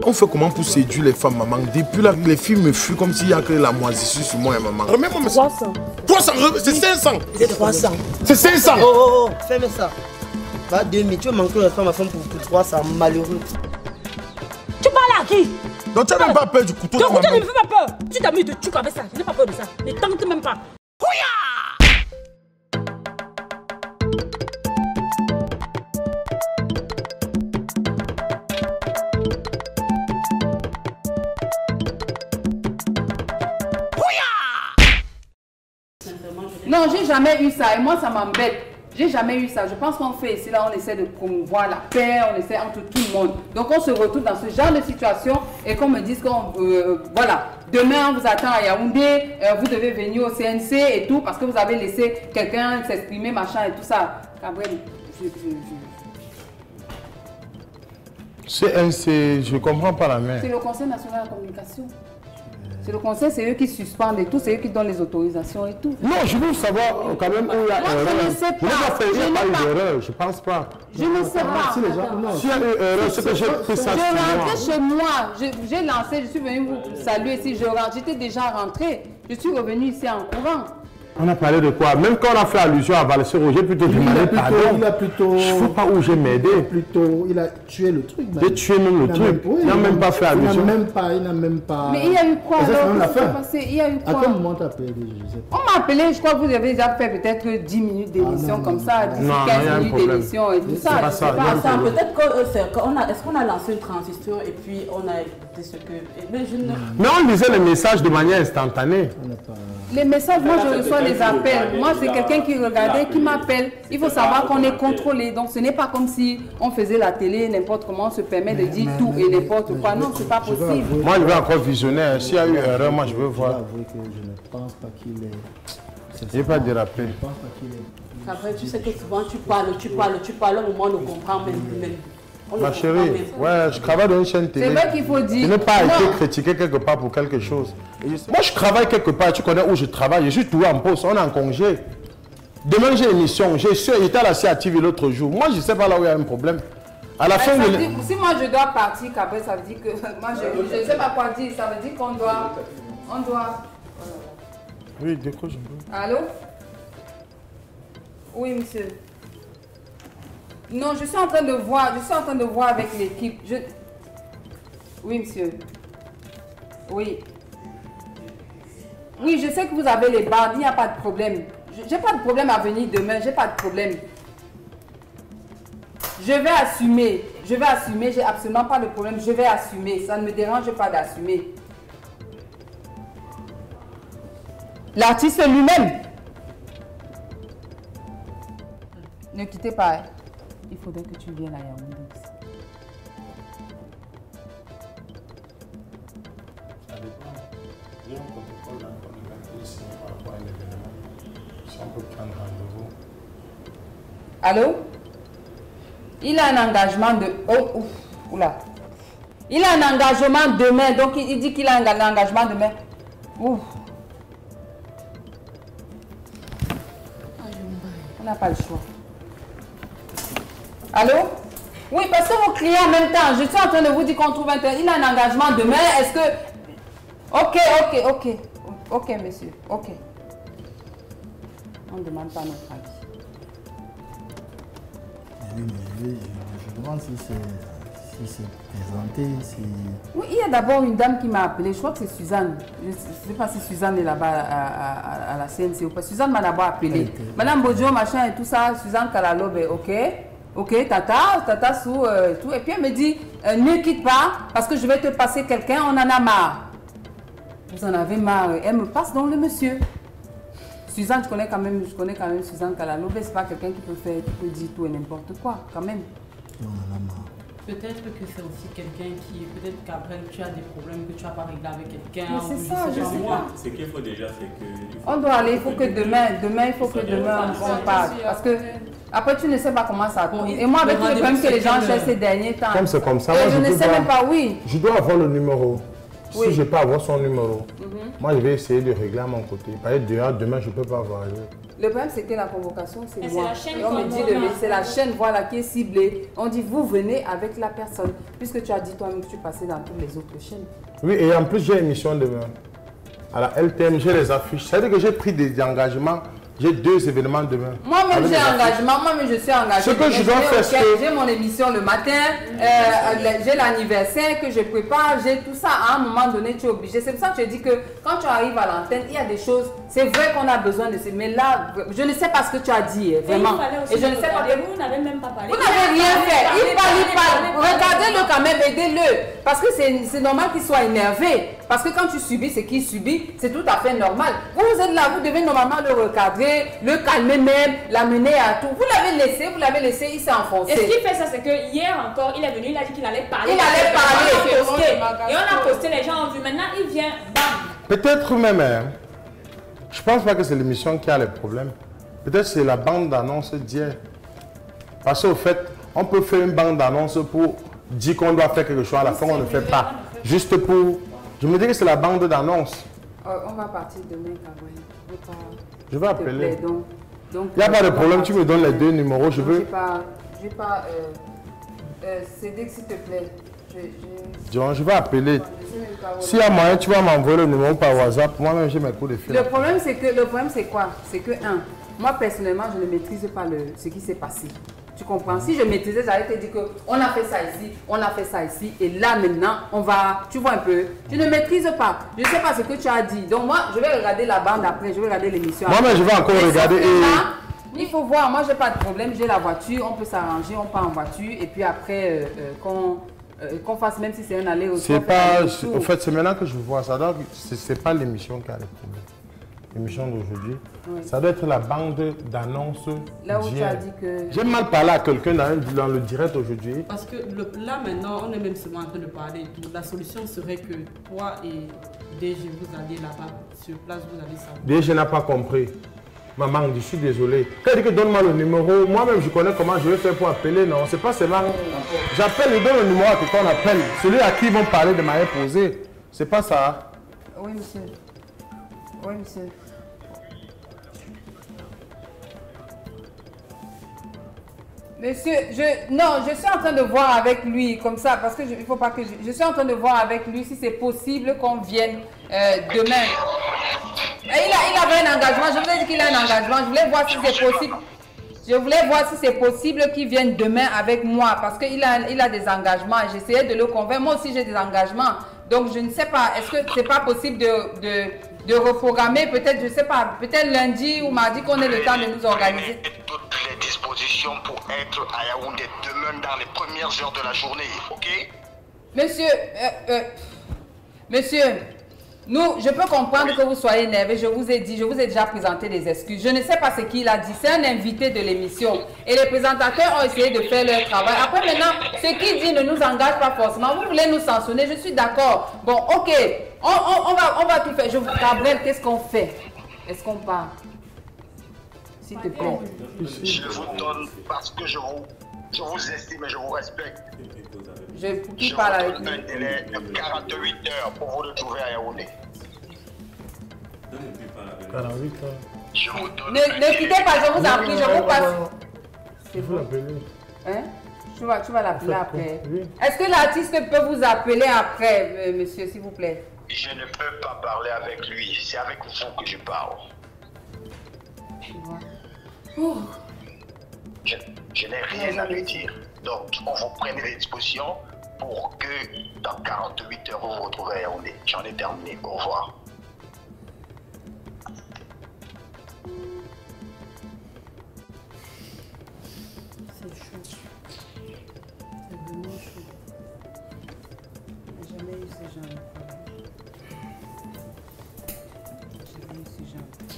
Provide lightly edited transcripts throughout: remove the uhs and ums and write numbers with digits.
On fait comment pour séduire les femmes, maman? Depuis là, les filles me fuient comme s'il y a que la moisissure sur moi, maman. Remets-moi mes 300. 300, c'est 500. C'est 300. C'est 500. Oh, fais-moi ça. Va 2000, tu veux manquer la femme à femme pour 300, malheureux. Tu parles à qui? Donc tu n'as même pas peur du couteau. Ton couteau ne me fait pas peur. Tu t'as mis de tuer avec ça. Je n'ai pas peur de ça. Ne tente même pas. Non, j'ai jamais eu ça et moi ça m'embête. J'ai jamais eu ça. Je pense qu'on fait ici, là, on essaie de promouvoir la paix, on essaie entre tout le monde. Donc on se retrouve dans ce genre de situation et qu'on me dise qu'on, voilà, demain on vous attend à Yaoundé, vous devez venir au CNC et tout parce que vous avez laissé quelqu'un s'exprimer, machin et tout ça. Gabriel, CNC, je comprends pas la main. c'est le Conseil national de la communication. C'est le conseil, c'est eux qui suspendent et tout, c'est eux qui donnent les autorisations et tout. Non, je veux savoir quand même où il y a erreur. Je ne sais pas. Il n'y a pas eu d'erreur, je pense pas. Je ne sais pas. S'il y a eu erreur, c'est que j'ai pris ça sur moi. Je rentrais chez moi, j'ai lancé, je suis venue vous saluer ici, j'étais déjà rentrée. Je suis revenue ici en courant. On a parlé de quoi? Même quand on a fait allusion à Valsero, j'ai plutôt demandé pardon. Il a plutôt... Je ne sais pas où j'ai m'aidé. Il a tué le truc. J'ai tué même le truc. Il n'a même pas fait allusion. Il n'a même pas... Mais il y a eu quoi alors? Qu'est-ce qui s'est passé? Il y a eu quoi? À quel moment t'as appelé? On m'a appelé, je crois que vous avez déjà fait peut-être 10 minutes d'émission comme ça, 15 minutes d'émission et tout ça. C'est pas ça. Peut-être est-ce qu'on a lancé une transition et puis on a été ce que... Mais on lisait les messages de manière instantanée. Les messages, moi je reçois des appels. Moi c'est quelqu'un qui regardait, qui m'appelle. Il faut savoir qu'on est contrôlé. Donc ce n'est pas comme si on faisait la télé, n'importe comment, on se permet de dire tout et n'importe quoi. Non, c'est pas possible. Moi je veux encore visionner. S'il y a eu erreur, moi je veux voir. Je ne pense pas qu'il est... Je n'ai pas dérapé. Après, tu sais que souvent tu parles, au moment où on comprend même. Ma chérie, ouais, je travaille dans une chaîne télé. C'est vrai qu'il faut dire. Je n'ai pas été critiqué quelque part pour quelque chose. Moi, je travaille quelque part, tu connais où je travaille. Je suis toujours en poste, on est en congé. Demain, j'ai une émission. J'étais à la CATV l'autre jour. Moi, je ne sais pas là où il y a un problème. À la fin de... Si moi je dois partir, après ça veut dire que... Moi, je ne sais pas quoi dire. Ça veut dire qu'on doit... Oui, décroche un peu. Allô? Oui, monsieur. Non, je suis en train de voir avec l'équipe. Oui, monsieur. Oui. Oui, je sais que vous avez les bandes, il n'y a pas de problème. J'ai pas de problème à venir demain, j'ai pas de problème. Je vais assumer, j'ai absolument pas de problème, je vais assumer. Ça ne me dérange pas d'assumer. L'artiste lui-même. Ne quittez pas. Hein. Il faudrait que tu viennes à Yaoundé. Ça dépend. Il y a un protocole là qu'on a signé par rapport à l'événement. Si on peut prendre rendez-vous. Allô? Il a un engagement de... Oh, ouf, oula. Il a un engagement demain, donc il dit qu'il a un engagement demain. Ouf. On n'a pas le choix. Allô? Oui, parce que vos clients en même temps, je suis en train de vous dire qu'on trouve il a un engagement demain, est-ce que... Ok, monsieur, ok. On ne demande pas notre avis. Oui, mais je demande si c'est présenté, si... Oui, il y a d'abord une dame qui m'a appelé, je crois que c'est Suzanne. Je ne sais pas si Suzanne est là-bas à la CNC ou pas. Suzanne m'a d'abord appelé. Madame Bojo, machin et tout ça, Suzanne Kalalobe, ok, tata sous tout. Et puis elle me dit, ne quitte pas parce que je vais te passer quelqu'un, on en a marre. Vous en avez marre. Elle me passe donc le monsieur. Suzanne, je connais quand même Suzanne Kalalobe, c'est pas quelqu'un qui peut dire tout et n'importe quoi, quand même. On en a marre. Peut-être que c'est aussi quelqu'un qui, peut-être qu'après tu as des problèmes que tu n'as pas réglé avec quelqu'un. Mais c'est ça, je sais pas. Ce qu'il faut déjà, c'est que... On doit aller, il faut que demain on parte. Parce que après tu ne sais pas comment ça tourne. Et moi avec tous les problèmes que les gens cherchent ces derniers temps. Comme c'est comme ça, je ne sais même pas, oui. Je dois avoir le numéro. Si je peux avoir son numéro, moi je vais essayer de régler à mon côté. Par exemple, demain je ne peux pas voyager. Le problème, c'est que la convocation, c'est moi. La chaîne Et on me dit, c'est la chaîne voilà, qui est ciblée. On dit, vous venez avec la personne. Puisque tu as dit toi-même que tu passais dans toutes les autres chaînes. Oui, et en plus, j'ai une émission demain. À la LTM, j'ai les affiches. C'est-à-dire que j'ai pris des engagements. J'ai 2 événements demain. Moi-même, j'ai un engagement. Moi-même, je suis engagée. Ce que je dois faire, c'est que... J'ai mon émission le matin. J'ai l'anniversaire que je prépare. J'ai tout ça. À un moment donné, tu es obligé. C'est pour ça que je dis que quand tu arrives à l'antenne, il y a des choses. C'est vrai qu'on a besoin de ça. Mais là, je ne sais pas ce que tu as dit, vraiment. Et je ne sais pas. Vous n'avez même pas parlé. Vous n'avez rien fait. Il parle. Regardez-le quand même. Aidez-le. Parce que c'est normal qu'il soit énervé. Parce que quand tu subis ce qu'il subit, c'est tout à fait normal. Vous êtes là, vous devez normalement le recadrer, le calmer même, l'amener à tout. Vous l'avez laissé, il s'est enfoncé. Et ce qui fait ça, c'est que hier encore, il est venu, il a dit qu'il allait parler. Il allait parler. Et on a posté, les gens ont vu. Maintenant, il vient, bam. Peut-être même, hein, je pense pas que c'est l'émission qui a les problèmes. Peut-être c'est la bande d'annonce d'hier. Parce qu'au fait, on peut faire une bande d'annonce pour dire qu'on doit faire quelque chose. À la fin, on ne fait pas. Juste pour... Je me dis que c'est la bande d'annonce. On va partir demain, Caroline. Je vais appeler. Donc, il n'y a pas de problème, tu me donnes les 2 numéros, je veux... Je vais pas... Cédric, s'il te plaît. Je vais appeler. S'il y a moyen, tu vas m'envoyer le numéro par WhatsApp. Moi-même, j'ai mes coups de fil. Le problème, c'est quoi? C'est que, moi, personnellement, je ne maîtrise pas ce qui s'est passé. Tu comprends? Si je maîtrisais, j'allais te dire qu'on a fait ça ici, on a fait ça ici, et là maintenant, on va, tu vois un peu, tu ne maîtrises pas. Je ne sais pas ce que tu as dit. Donc moi, je vais regarder la bande après, je vais regarder l'émission. Moi-même, je vais encore regarder. Là, il faut voir, moi, j'ai pas de problème, j'ai la voiture, on peut s'arranger, on part en voiture, et puis après, qu'on fasse, même si c'est un aller-retour. C'est pas, au fait, c'est maintenant que je vois ça. Donc, c'est pas l'émission qui a les problèmes. L'émission d'aujourd'hui, ça doit être la bande d'annonces. Là où tu as dit que... J'ai mal parlé à quelqu'un dans le direct aujourd'hui. Parce que là maintenant, on est même seulement en train de parler et tout. La solution serait que toi et DG, vous alliez là-bas, sur place, vous allez savoir. DG n'a pas compris. Maman, je suis désolé. Quand il dit que donne-moi le numéro, moi-même je connais comment je vais faire pour appeler. Non, c'est pas seulement. J'appelle, je donne le numéro à quelqu'un, on appelle. Celui à qui ils vont parler de manière posée. C'est pas ça. Oui, monsieur. Oui, monsieur. Monsieur, je suis en train de voir avec lui comme ça, parce que il faut pas que je suis en train de voir avec lui si c'est possible qu'on vienne demain. Et il avait un engagement, je vous ai dit qu'il a un engagement, je voulais voir si c'est possible. Je voulais voir si c'est possible qu'il vienne demain avec moi, parce qu'il a des engagements. J'essayais de le convaincre, moi aussi j'ai des engagements. Donc je ne sais pas, est-ce que c'est pas possible de reprogrammer, peut-être, je sais pas, peut-être lundi ou mardi qu'on ait le temps de nous organiser. Toutes les dispositions pour être à Yaoundé demain dans les premières heures de la journée, ok? Monsieur, je peux comprendre que vous soyez énervé, je vous ai déjà présenté des excuses. Je ne sais pas ce qu'il a dit, c'est un invité de l'émission. Et les présentateurs ont essayé de faire leur travail. Après maintenant, ce qu'il dit ne nous engage pas forcément. Vous voulez nous sanctionner, je suis d'accord. Bon, ok, on va tout faire. Gabriel, qu'est-ce qu'on fait? Est-ce qu'on part? S'il te plaît. Je vous donne parce que je vous estime et je vous respecte. Qui parle avec lui? Un délai de 48 heures pour vous retrouver à Yaoundé. 48 heures. Je vous donne Ne quittez pas, je vous en prie, je vous passe. C'est vous l'appeler. Hein? Tu vas l'appeler après. Oui. Est-ce que l'artiste peut vous appeler après, monsieur, s'il vous plaît? Je ne peux pas parler avec lui, c'est avec vous que je parle. Je n'ai rien à lui dire. Donc, on vous prenne des dispositions pour que dans 48 heures, vous vous retrouvez à Yaoundé. J'en ai terminé. Au revoir. C'est chaud. C'est vraiment chaud. J'ai jamais eu ce genre de problème. J'ai jamais eu ce genre de problème.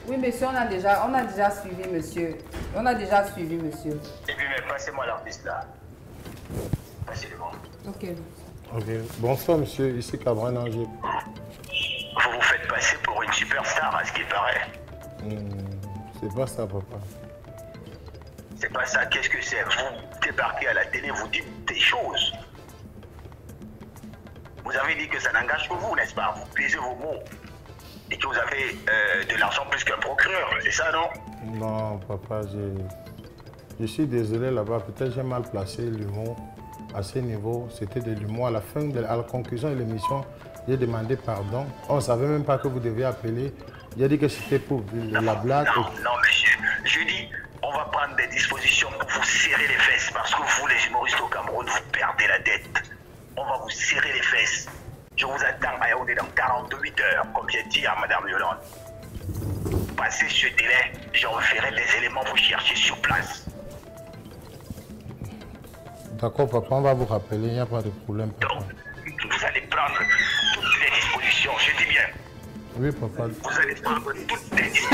Oui, monsieur, on a déjà suivi, monsieur. On a déjà suivi, monsieur. Et puis, mais passez-moi l'artiste là. Passez-le-moi. Ok. Ok. Bonsoir, monsieur. Ici Cabran Angers. Vous vous faites passer pour une superstar, à ce qu'il paraît. C'est pas ça, papa. C'est pas ça. Qu'est-ce que c'est? Vous débarquez à la télé, vous dites des choses. Vous avez dit que ça n'engage que vous, n'est-ce pas? Vous pesez vos mots. Et que vous avez de l'argent plus qu'un procureur, c'est ça, non? Non, papa, je suis désolé là-bas. Peut-être j'ai mal placé l'humour. À ce niveau, c'était de l'humour. À la fin, à la conclusion de l'émission, j'ai demandé pardon. On ne savait même pas que vous deviez appeler. J'ai dit que c'était pour la blague. Non, monsieur. Je dis, on va prendre des dispositions pour vous serrer les fesses parce que vous, les humoristes au Cameroun, vous perdez la tête. On va vous serrer les fesses. Je vous attends à Yaoundé dans 48 heures, comme j'ai dit à Madame Yolande. Passez ce délai, j'enverrai des éléments vous chercher sur place. D'accord, papa, on va vous rappeler, il n'y a pas de problème. Papa. Donc, vous allez prendre toutes les dispositions, je dis bien. Oui, papa. Vous allez prendre toutes les dispositions.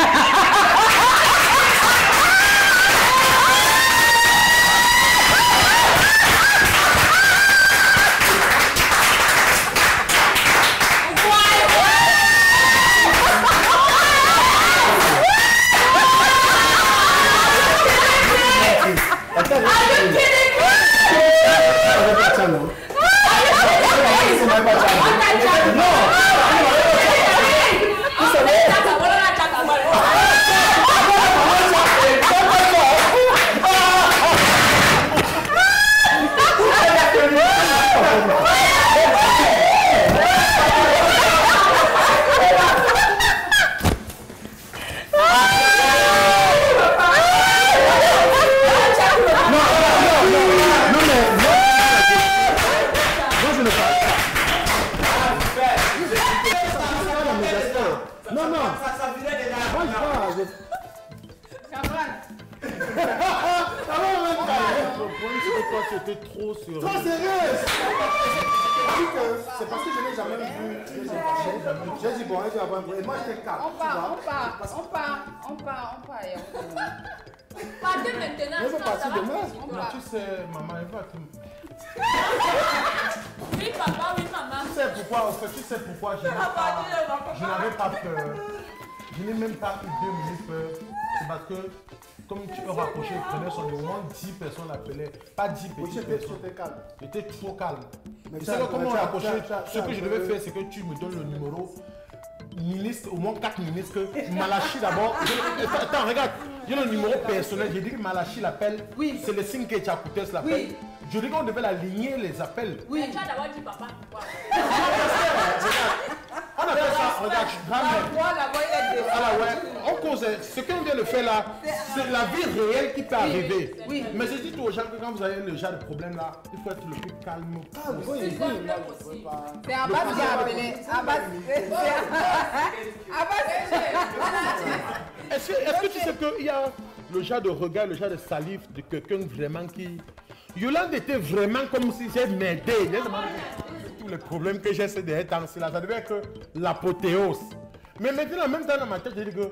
C'était trop sérieux. Trop sérieux. C'est parce que je n'ai jamais vu. J'ai dit bon, je vais avoir un problème. Moi j'étais calme. On part. Partez maintenant. Je vais partir demain. Mais tu sais, maman, elle va te... Oui, papa, oui, maman. Tu sais pourquoi, en fait, tu sais pourquoi je n'avais pas peur. Je n'ai même pas eu 2 minutes peur. C'est parce que, comme tu peux rapprocher, il prenait son numéro, 10 personnes l'appelaient. Pas 10 petites personnes. J'étais trop calme. Tu sais comment on rapprochait? Ce que je devais faire, c'est que tu me donnes le numéro. Ministre, au moins 4 ministres, que Malachi d'abord. Attends, regarde, j'ai le numéro personnel. J'ai dit que Malachi l'appelle. Oui. C'est le signe que Tchakoutes l'appelle. Oui. Je dis qu'on devait aligner les appels. Oui. Tu as d'abord dit papa. On a fait ça, regarde, on cause, ce qu'on vient de faire là, c'est la vie réelle qui peut arriver. Oui. Mais je dis aux gens que quand vous avez le genre de problème là, il faut être le plus calme. C'est Abbas qui a appelé. Est-ce que tu sais qu'il y a le genre de regard, le genre de salive de quelqu'un vraiment qui... Yolande était vraiment comme si j'ai m'aidé. Tous les problèmes que j'ai ces derniers temps, là, ça devait être l'apothéose. Mais maintenant, en même temps, dans ma tête, j'ai dit que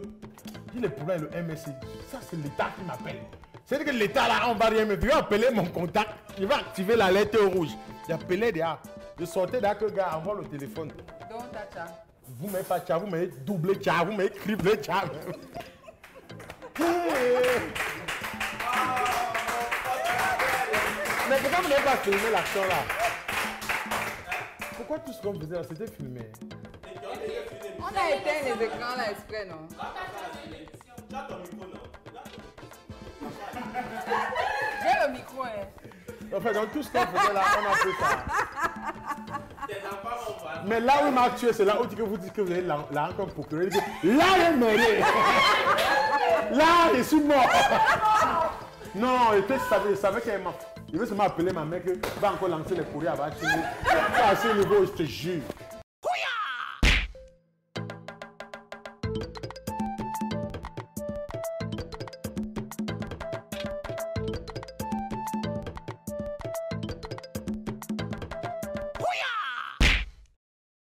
j'ai les problèmes avec le MSI. Ça, c'est l'État qui m'appelle. C'est-à-dire que l'État, là, on va rien me dire. Il va appeler mon contact. Il va activer la lettre rouge. J'ai appelé déjà. Je sortais d'un que le gars envoie le téléphone. Donc, tcha. Vous ne mettez pas tcha, vous mettez double tcha, vous mettez triple tcha. Mais pourquoi vous n'avez pas filmé l'action là? Pourquoi tout ce qu'on faisait là, c'était filmé? On a éteint les écrans là exprès, non? J'ai le micro, hein. Enfin, dans tout ce qu'on faisait là, on a fait ça. Mais là où il m'a tué, c'est là où vous dites que vous avez la rencontre procureur. Là, il est mêlé. Là, je suis mort. Non, il savait qu'il m'a... Il veut seulement appeler ma mère qui va encore lancer les courriers à Bachini. À ce niveau, je te jure.